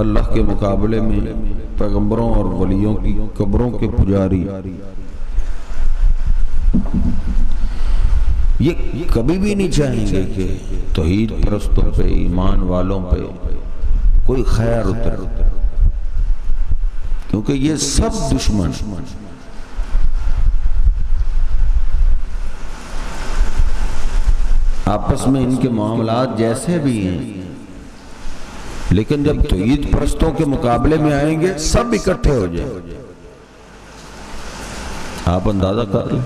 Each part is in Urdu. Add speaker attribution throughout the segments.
Speaker 1: اللہ کے مقابلے میں پیغمبروں اور ولیوں کی قبروں کے پجاری یہ کبھی بھی نہیں چاہیں گے کہ توحید پرستوں پہ، ایمان والوں پہ کوئی خیر اتر، کیونکہ یہ سب دشمن آپس میں ان کے معاملات جیسے بھی ہیں، لیکن جب توحید پرستوں کے مقابلے میں آئیں گے سب اکٹھے ہو جائیں۔ آپ اندازہ کر لیں،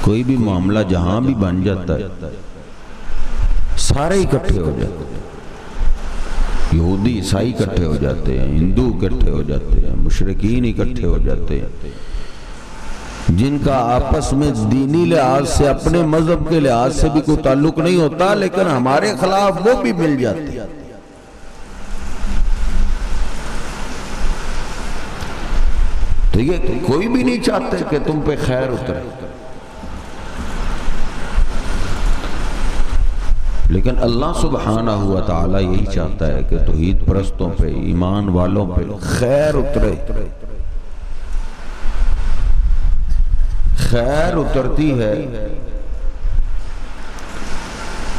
Speaker 1: کوئی بھی معاملہ جہاں بھی بن جاتا ہے سارے اکٹھے ہو جاتے ہیں، یہودی عیسائی اکٹھے ہو جاتے ہیں، ہندو اکٹھے ہو جاتے ہیں، مشرکین اکٹھے ہو جاتے ہیں، جن کا آپس میں دینی لحاظ سے، اپنے مذہب کے لحاظ سے بھی کوئی تعلق نہیں ہوتا، لیکن ہمارے خلاف وہ بھی مل جاتے ہیں۔ تو یہ کوئی بھی نہیں چاہتے کہ تم پہ خیر اترے، لیکن اللہ سبحانہ ہوا تعالیٰ یہی چاہتا ہے کہ توحید پرستوں پہ، ایمان والوں پہ خیر اترے۔ خیر اترتی ہے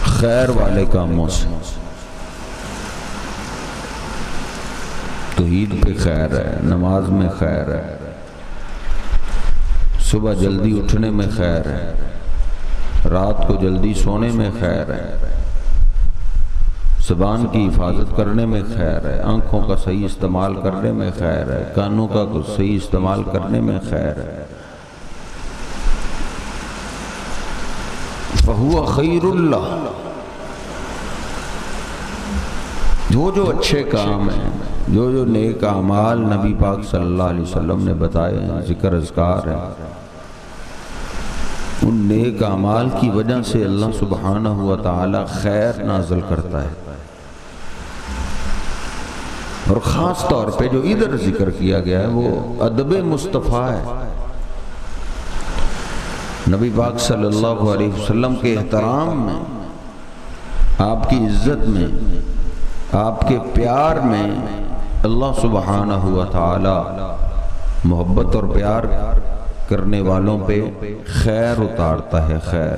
Speaker 1: خیر والے کاموں سے۔ توحید پہ خیر ہے، نماز میں خیر ہے، صبح جلدی اٹھنے میں خیر ہے، رات کو جلدی سونے میں خیر ہے، زبان کی حفاظت کرنے میں خیر ہے، آنکھوں کا صحیح استعمال کرنے میں خیر ہے، کانوں کا صحیح استعمال کرنے میں خیر ہے۔ فَهُوَ خَيْرُ اللَّهِ، جو اچھے کام ہیں، جو نیک اعمال نبی پاک صلی اللہ علیہ وسلم نے بتائے ہیں، ذکر اذکار ہیں، ان نیک اعمال کی وجہ سے اللہ سبحانہ و تعالی خیر نازل کرتا ہے۔ اور خاص طور پہ جو ادھر ذکر کیا گیا ہے وہ ادب مصطفیٰ ہے، نبی پاک صلی اللہ علیہ وسلم کے احترام میں، آپ کی عزت میں، آپ کے پیار میں اللہ سبحانہ و تعالی محبت اور پیار کرنے والوں پہ خیر اتارتا ہے، خیر۔